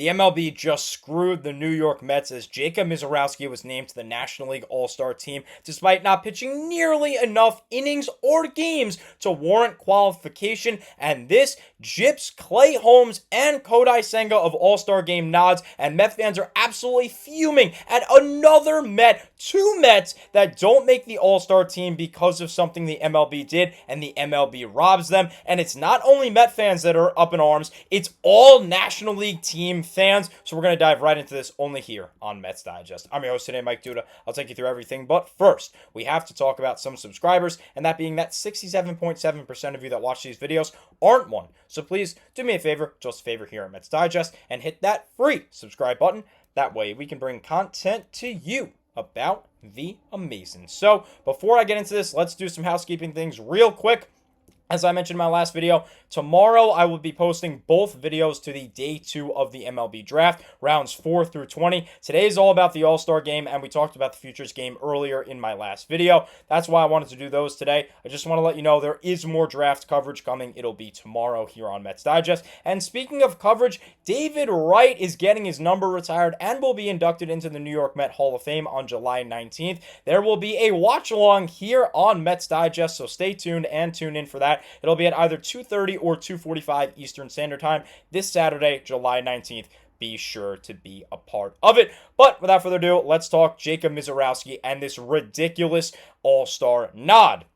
The MLB just screwed the New York Mets as Jacob Misiorowski was named to the National League All-Star team despite not pitching nearly enough innings or games to warrant qualification, and this gyps Clay Holmes and Kodai Senga of All-Star Game nods, and Met fans are absolutely fuming at another Met, two Mets that don't make the All-Star team because of something the MLB did, and the MLB robs them. And it's not only Met fans that are up in arms, it's all National League team fans. So we're going to dive right into this only here on Mets Digest. I'm your host today, Mike Duda. I'll take you through everything, but first, we have to talk about some subscribers, and that being that 67.7% of you that watch these videos aren't one. So please do me a favor, just a favor here at Mets Digest, and hit that free subscribe button. That way we can bring content to you about the amazing. So before I get into this, let's do some housekeeping things real quick. As I mentioned in my last video, tomorrow I will be posting both videos to the day 2 of the MLB draft, rounds 4 through 20. Today is all about the All-Star game, and we talked about the Futures game earlier in my last video. That's why I wanted to do those today. I just want to let you know there is more draft coverage coming. It'll be tomorrow here on Mets Digest. And speaking of coverage, David Wright is getting his number retired and will be inducted into the New York Met Hall of Fame on July 19th. There will be a watch-along here on Mets Digest, so stay tuned and tune in for that. It'll be at either 2:30 or 2:45 Eastern Standard Time this Saturday, July 19th. Be sure to be a part of it. But without further ado, let's talk Jacob Misiorowski and this ridiculous All-Star nod.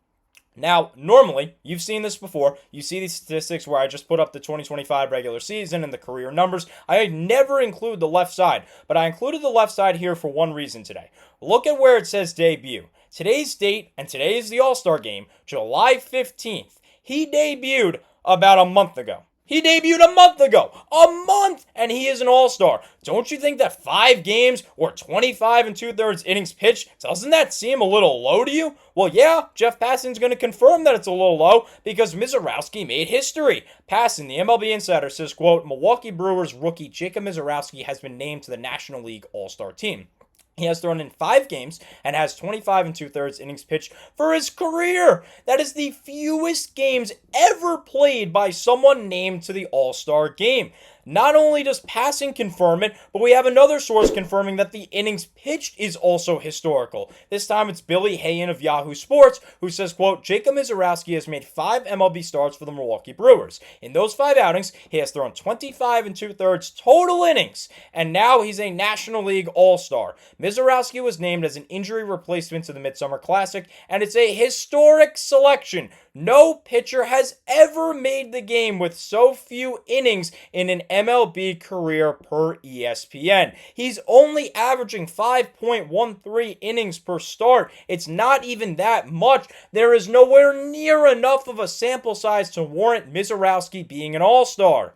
Now, normally, you've seen this before. You see these statistics where I just put up the 2025 regular season and the career numbers. I never include the left side, but I included the left side here for one reason today. Look at where it says debut. Today's date, and today is the All-Star game, July 15th. He debuted about a month ago. He debuted a month ago. A month! And he is an all-star. Don't you think that 5 games or 25 and 2/3 innings pitched, doesn't that seem a little low to you? Well, yeah, Jeff Passan's going to confirm that it's a little low because Misiorowski made history. Passan, the MLB insider, says, quote, Milwaukee Brewers rookie Jacob Misiorowski has been named to the National League All-Star team. He has thrown in 5 games and has 25 and 2/3 innings pitched for his career. That is the fewest games ever played by someone named to the All-Star game. Not only does Passan confirm it, but we have another source confirming that the innings pitched is also historical. This time it's Billy Hayen of Yahoo Sports, who says, quote, Jacob Misiorowski has made 5 MLB starts for the Milwaukee Brewers. In those 5 outings, he has thrown 25 and 2/3 total innings, and now he's a National League All-Star. Misiorowski was named as an injury replacement to the Midsummer Classic, and it's a historic selection. No pitcher has ever made the game with so few innings in an MLB career per ESPN. He's only averaging 5.13 innings per start. It's not even that much. There is nowhere near enough of a sample size to warrant Misiorowski being an all-star.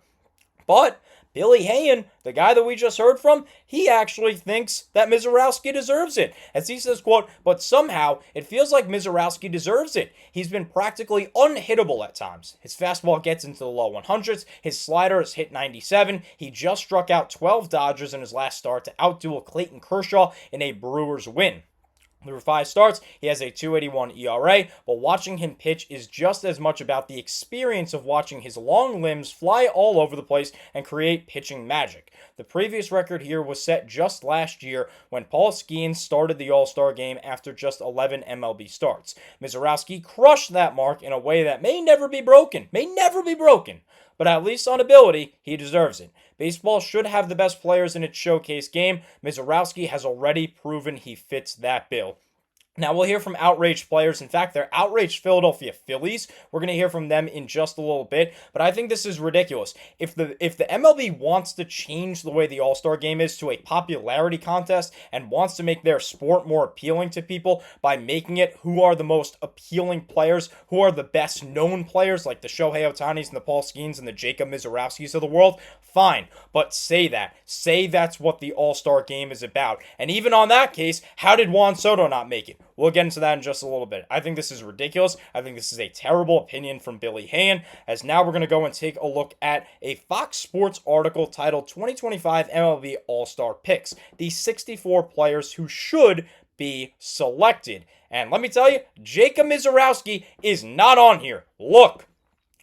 But Billy Hayen, the guy that we just heard from, he actually thinks that Misiorowski deserves it. As he says, quote, but somehow it feels like Misiorowski deserves it. He's been practically unhittable at times. His fastball gets into the low 100s. His slider has hit 97. He just struck out 12 Dodgers in his last start to outduel Clayton Kershaw in a Brewers win. Through 5 starts, he has a 2.81 ERA, but watching him pitch is just as much about the experience of watching his long limbs fly all over the place and create pitching magic. The previous record here was set just last year when Paul Skeens started the All-Star game after just 11 MLB starts. Misiorowski crushed that mark in a way that may never be broken. But at least on ability, he deserves it. Baseball should have the best players in its showcase game. Misiorowski has already proven he fits that bill. Now, we'll hear from outraged players. In fact, they're outraged Philadelphia Phillies. We're going to hear from them in just a little bit, but I think this is ridiculous. If the MLB wants to change the way the All-Star game is to a popularity contest and wants to make their sport more appealing to people by making it who are the most appealing players, who are the best known players like the Shohei Ohtanis and the Paul Skeens and the Jacob Misiorowskis of the world, fine, but say that. Say that's what the All-Star game is about. And even on that case, how did Juan Soto not make it? We'll get into that in just a little bit. I think this is ridiculous. I think this is a terrible opinion from Billy Hayen, as now we're going to go and take a look at a Fox Sports article titled 2025 MLB All-Star Picks, the 64 players who should be selected. And let me tell you, Jacob Misiorowski is not on here. Look.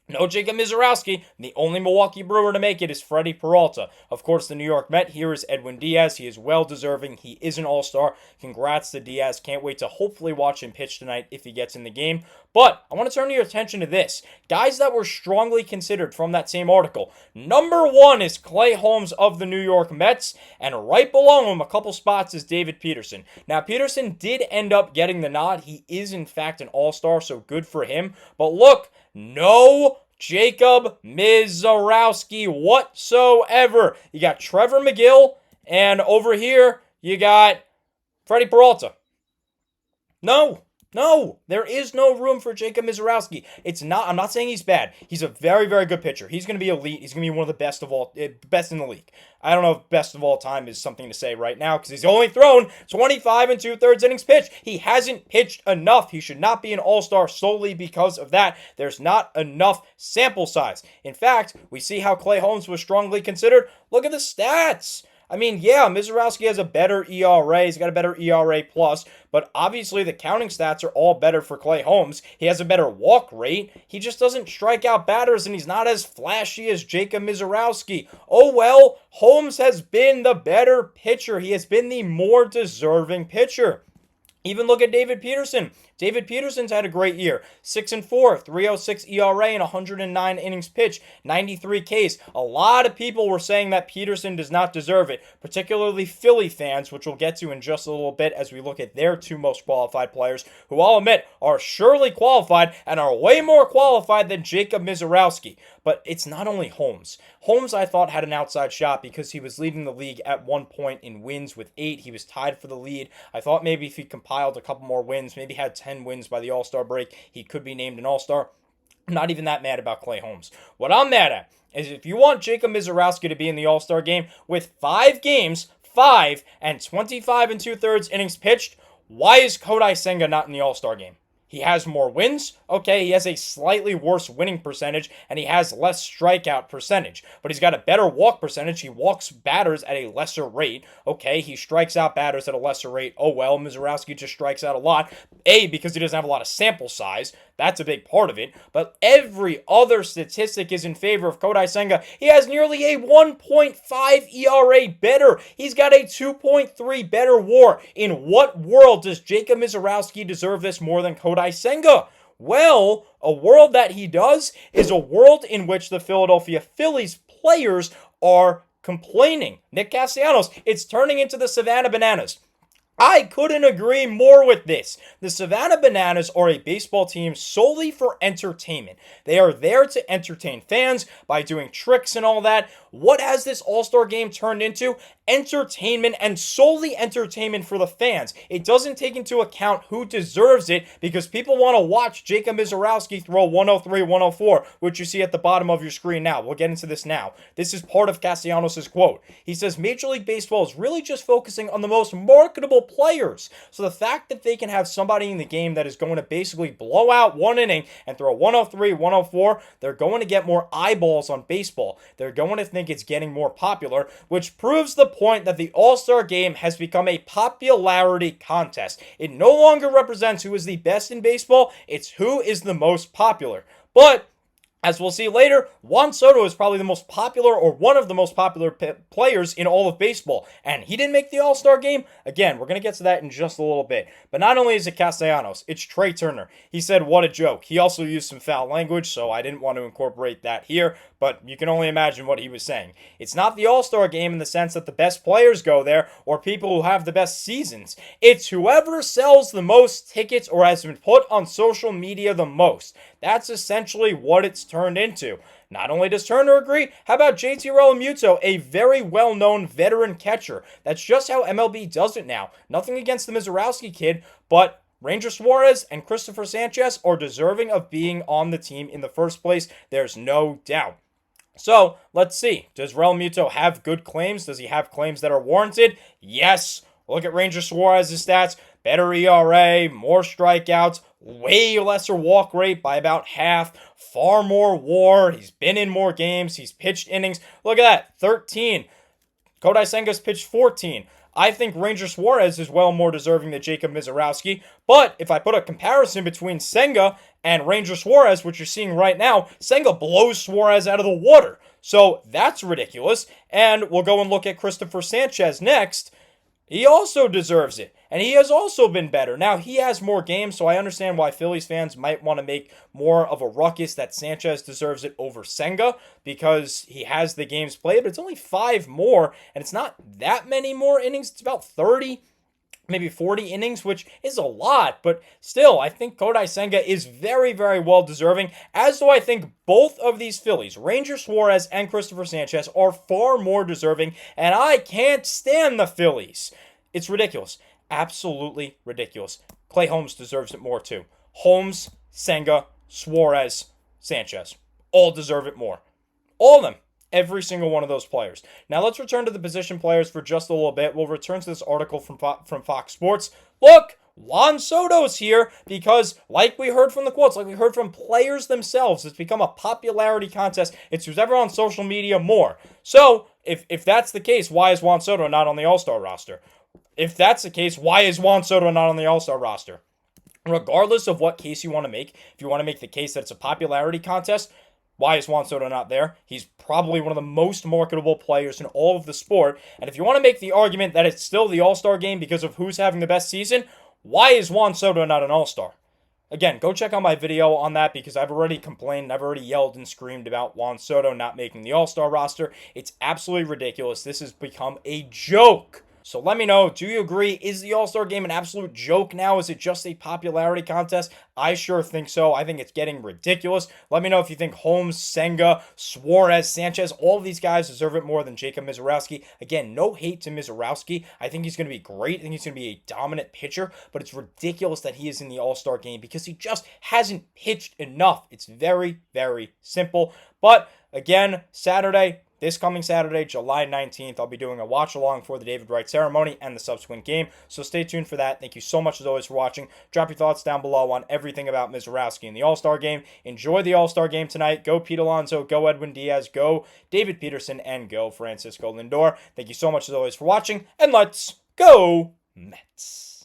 No Jacob Misiorowski. The only Milwaukee Brewer to make it is Freddie Peralta. Of course, the New York Met here is Edwin Diaz. He is well deserving. He is an all-star. Congrats to Diaz. Can't wait to hopefully watch him pitch tonight if he gets in the game. But I want to turn your attention to this. Guys that were strongly considered from that same article. Number 1 is Clay Holmes of the New York Mets. And right below him, a couple spots, is David Peterson. Now, Peterson did end up getting the nod. He is, in fact, an all-star, so good for him. But look, no Jacob Misiorowski whatsoever. You got Trevor McGill, and over here, you got Freddie Peralta. No, there is no room for Jacob Misiorowski. I'm not saying he's bad. He's a very, very good pitcher. He's going to be elite. He's going to be one of the best in the league. I don't know if best of all time is something to say right now because he's only thrown 25 2/3 innings pitched. He hasn't pitched enough. He should not be an all-star solely because of that. There's not enough sample size. In fact, we see how Clay Holmes was strongly considered. Look at the stats. I mean, yeah, Misiorowski has a better ERA. He's got a better ERA plus, but obviously the counting stats are all better for Clay Holmes. He has a better walk rate. He just doesn't strike out batters, and he's not as flashy as Jacob Misiorowski. Oh well, Holmes has been the better pitcher. He has been the more deserving pitcher. Even look at David Peterson. David Peterson's had a great year. 6-4, 3.06 ERA and 109 innings pitched, 93 Ks. A lot of people were saying that Peterson does not deserve it, particularly Philly fans, which we'll get to in just a little bit as we look at their 2 most qualified players, who I'll admit are surely qualified and are way more qualified than Jacob Misiorowski. But it's not only Holmes. Holmes, I thought, had an outside shot because he was leading the league at one point in wins with 8. He was tied for the lead. I thought maybe if he compiled a couple more wins, maybe had 10 wins by the All-Star break, he could be named an All-Star. I'm not even that mad about Clay Holmes. What I'm mad at is if you want Jacob Misiorowski to be in the All-Star game with 5 games, 5 and 25 2/3 innings pitched, why is Kodai Senga not in the All-Star game? He has more wins. Okay, he has a slightly worse winning percentage, and he has less strikeout percentage. But he's got a better walk percentage. He walks batters at a lesser rate. Okay, he strikes out batters at a lesser rate. Oh well, Misiorowski just strikes out a lot. A, because he doesn't have a lot of sample size. That's a big part of it. But every other statistic is in favor of Kodai Senga. He has nearly a 1.5 ERA better. He's got a 2.3 better WAR. In what world does Jacob Misiorowski deserve this more than Kodai Senga? Well, a world that he does is a world in which the Philadelphia Phillies players are complaining. Nick Castellanos, it's turning into the Savannah Bananas. I couldn't agree more with this. The Savannah Bananas are a baseball team solely for entertainment. They are there to entertain fans by doing tricks and all that. What has this All-Star game turned into? Entertainment, and solely entertainment for the fans. It doesn't take into account who deserves it because people want to watch Jacob Misiorowski throw 103, 104, which you see at the bottom of your screen now. We'll get into this now. This is part of Castellanos' quote. He says, Major League Baseball is really just focusing on the most marketable players. So the fact that they can have somebody in the game that is going to basically blow out one inning and throw 103, 104, they're going to get more eyeballs on baseball. They're going to think it's getting more popular, which proves the point that the All-Star game has become a popularity contest. It no longer represents who is the best in baseball, it's who is the most popular. But as we'll see later, Juan Soto is probably the most popular or one of the most popular players in all of baseball. And he didn't make the All-Star game. Again, we're going to get to that in just a little bit. But not only is it Castellanos, it's Trey Turner. He said, what a joke. He also used some foul language, so I didn't want to incorporate that here. But you can only imagine what he was saying. It's not the All-Star game in the sense that the best players go there or people who have the best seasons. It's whoever sells the most tickets or has been put on social media the most. That's essentially what it's turned into. Not only does Turner agree, how about JT Realmuto, a very well-known veteran catcher? That's just how MLB does it now. Nothing against the Misiorowski kid, but Ranger Suarez and Christopher Sanchez are deserving of being on the team in the first place. There's no doubt. So, let's see. Does Realmuto have good claims? Does he have claims that are warranted? Yes. Look at Ranger Suarez's stats. Better ERA, more strikeouts, way lesser walk rate by about half, far more WAR. He's been in more games. He's pitched innings. Look at that, 13. Kodai Senga's pitched 14. I think Ranger Suarez is well more deserving than Jacob Misiorowski. But if I put a comparison between Senga and Ranger Suarez, which you're seeing right now, Senga blows Suarez out of the water. So that's ridiculous. And we'll go and look at Christopher Sanchez next. He also deserves it. And he has also been better. Now, he has more games, so I understand why Phillies fans might want to make more of a ruckus that Sanchez deserves it over Senga because he has the games played, but it's only 5 more, and it's not that many more innings. It's about 30, maybe 40 innings, which is a lot, but still, I think Kodai Senga is very, very well deserving, as do I think both of these Phillies, Ranger Suarez and Christopher Sanchez, are far more deserving, and I can't stand the Phillies. It's ridiculous. Absolutely ridiculous. Clay Holmes deserves it more too. Holmes, Senga, Suarez, Sanchez. All deserve it more. All of them. Every single one of those players. Now let's return to the position players for just a little bit. We'll return to this article from Fox Sports. Look, Juan Soto's here because, like we heard from the quotes, like we heard from players themselves, it's become a popularity contest. It's who's ever on social media more. So, if that's the case, why is Juan Soto not on the All-Star roster? If that's the case, why is Juan Soto not on the All-Star roster? Regardless of what case you want to make, if you want to make the case that it's a popularity contest, why is Juan Soto not there? He's probably one of the most marketable players in all of the sport. And if you want to make the argument that it's still the All-Star game because of who's having the best season, why is Juan Soto not an All-Star? Again, go check out my video on that because I've already complained, I've already yelled and screamed about Juan Soto not making the All-Star roster. It's absolutely ridiculous. This has become a joke. So let me know, do you agree? Is the All-Star game an absolute joke now? Is it just a popularity contest? I sure think so. I think it's getting ridiculous. Let me know if you think Holmes, Senga, Suarez, Sanchez, all of these guys deserve it more than Jacob Misiorowski. Again, no hate to Misiorowski. I think he's going to be great. I think he's going to be a dominant pitcher, but it's ridiculous that he is in the All-Star game because he just hasn't pitched enough. It's very, very simple. But again, this coming Saturday, July 19th, I'll be doing a watch-along for the David Wright ceremony and the subsequent game, so stay tuned for that. Thank you so much, as always, for watching. Drop your thoughts down below on everything about Misiorowski in the All-Star game. Enjoy the All-Star game tonight. Go Pete Alonso, go Edwin Diaz, go David Peterson, and go Francisco Lindor. Thank you so much, as always, for watching, and let's go Mets!